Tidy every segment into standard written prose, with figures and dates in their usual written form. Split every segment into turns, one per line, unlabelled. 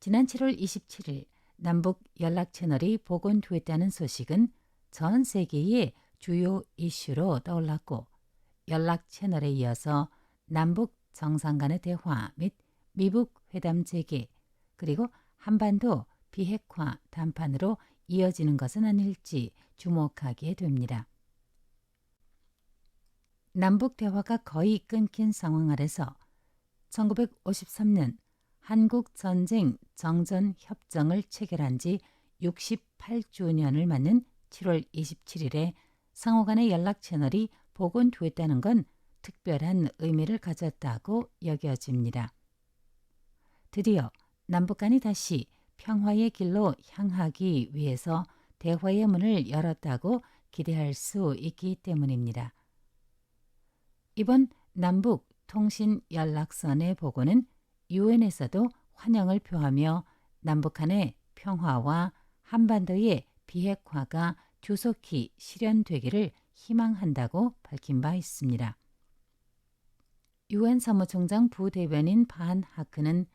지난 7월 27일 남북 연락 채널이 복원됐다는 소식은 전 세계의 주요 이슈로 떠올랐고 연락 채널에 이어서 남북 정상 간의 대화 및 미북 회담 재개 그리고 한반도 비핵화談判으로 이어지는 것은 아닐지 주목하게 됩니다. 남북 대화가 거의 끊긴 상황 아래서 1953년 한국전쟁 정전협정을 체결한 지 68주년을 맞는 7월 27일에 상호 간의 연락 채널이 복원됐다는 건 특별한 의미를 가졌다고 여겨집니다. 드디어 남북 간이 다시 평화의 길로 향하기 위해서 대화의 문을 열었다고 기대할 수 있기 때문입니다. 이번 남북 통신 연락선의 복원은 유엔에서도 환영을 표하며 남북 간의 평화와 한반도의 비핵화가 조속히 실현되기를 희망한다고 밝힌 바 있습니다. 유엔 사무총장 부대변인 반 하크는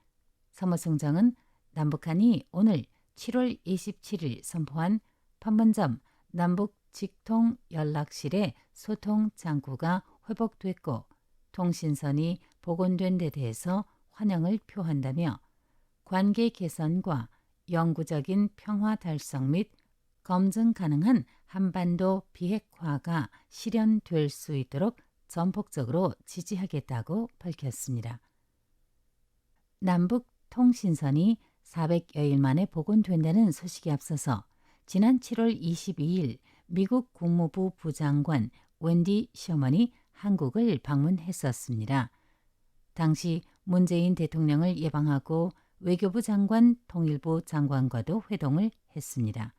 사무총장은 남북한이 오늘 7월 27일 선포한 판문점 남북 직통 연락실의 소통 창구가 회복됐고 통신선이 복원된 데 대해서 환영을 표한다며 관계 개선과 영구적인 평화 달성 및 검증 가능한 한반도 비핵화가 실현될 수 있도록 전폭적으로 지지하겠다고 밝혔습니다. 남북 통신선이 400여일 만에 복원된다는 소식에 앞서서 지난 7월 22일 미국 국무부 부장관 웬디 셔먼이 한국을 방문했었습니다. 당시 문재인 대통령을 예방하고 외교부 장관, 통일부 장관과도 회동을 했습니다.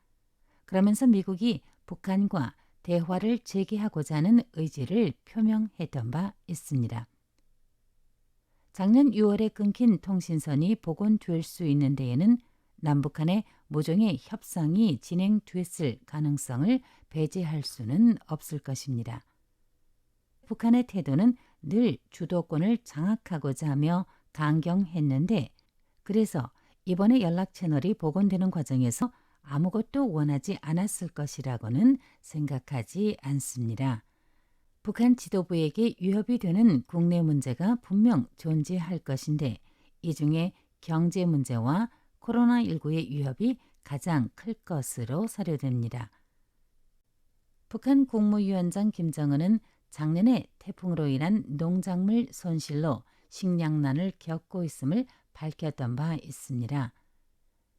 그러면서 미국이 북한과 대화를 재개하고자 하는 의지를 표명했던 바 있습니다. 작년 6월에 끊긴 통신선이 복원될 수 있는 데에는 남북한의 모종의 협상이 진행됐을 가능성을 배제할 수는 없을 것입니다. 북한의 태도는 늘 주도권을 장악하고자 하며 강경했는데 그래서 이번에 연락 채널이 복원되는 과정에서 아무것도 원하지 않았을 것이라고는 생각하지 않습니다. 북한 지도부에게 위협이 되는 국내 문제가 분명 존재할 것인데 이 중에 경제 문제와 코로나19의 위협이 가장 클 것으로 사료됩니다. 북한 국무위원장 김정은은 작년에 태풍으로 인한 농작물 손실로 식량난을 겪고 있음을 밝혔던 바 있습니다.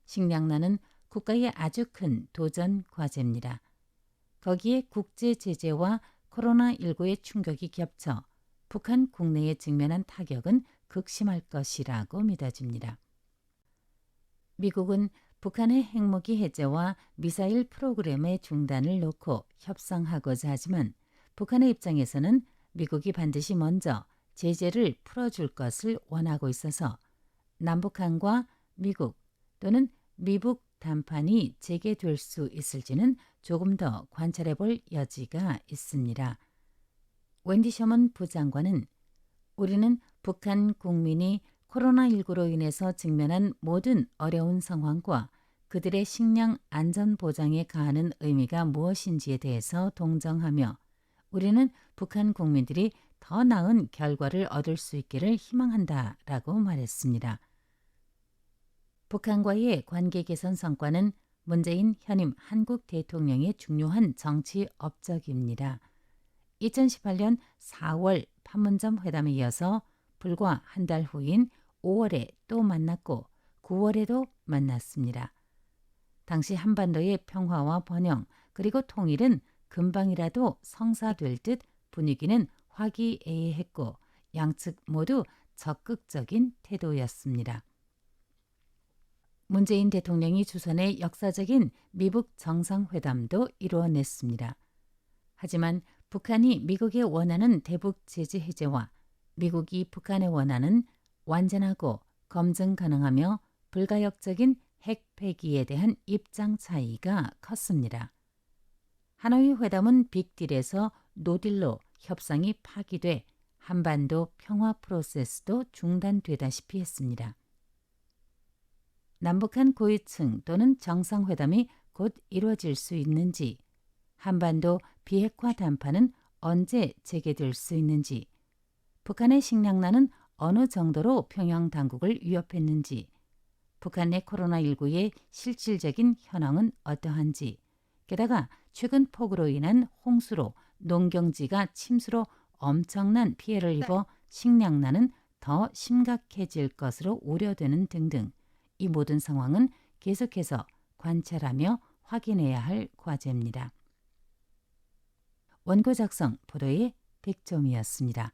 식량난은 국가의 아주 큰 도전 과제입니다. 거기에 국제 제재와 코로나19의 충격이 겹쳐 북한 국내에 직면한 타격은 극심할 것이라고 믿어집니다. 미국은 북한의 핵무기 해제와 미사일 프로그램의 중단을 놓고 협상하고자 하지만 북한의 입장에서는 미국이 반드시 먼저 제재를 풀어줄 것을 원하고 있어서 남북한과 미국 또는 미북談判이 재개될 수 있을지는 조금 더 관찰해 볼 여지가 있습니다. 웬디 셔먼 부장관은 우리는 북한 국민이 코로나19로 인해서 직면한 모든 어려운 상황과 그들의 식량 안전 보장에 가하는 의미가 무엇인지에 대해서 동정하며 우리는 북한 국민들이 더 나은 결과를 얻을 수 있기를 희망한다라고 말했습니다. 북한과의 관계 개선 성과는 문재인 현임 한국 대통령의 중요한 정치 업적입니다. 2018년 4월 판문점 회담에 이어서 불과 한 달 후인 5월에 또 만났고 9월에도 만났습니다. 당시 한반도의 평화와 번영 그리고 통일은 금방이라도 성사될 듯 분위기는 화기애애했고 양측 모두 적극적인 태도였습니다. 문재인 대통령이 주선의 역사적인 미북 정상회담도 이루어냈습니다. 하지만 북한이 미국이 원하는 대북 제재 해제와 미국이 북한에 원하는 완전하고 검증 가능하며 불가역적인 핵 폐기에 대한 입장 차이가 컸습니다. 하노이 회담은 빅딜에서 노딜로 협상이 파기돼 한반도 평화 프로세스도 중단되다시피 했습니다. 남북한 고위층 또는 정상회담이 곧 이루어질 수 있는지, 한반도 비핵화談判은 언제 재개될 수 있는지, 북한의 식량난은 어느 정도로 평양 당국을 위협했는지, 북한 내 코로나19의 실질적인 현황은 어떠한지, 게다가 최근 폭우로 인한 홍수로 농경지가 침수로 엄청난 피해를 입어 식량난은 더 심각해질 것으로 우려되는 등등 이 모든 상황은 계속해서 관찰하며 확인해야 할 과제입니다. 원고 작성 보도의 백점이었습니다.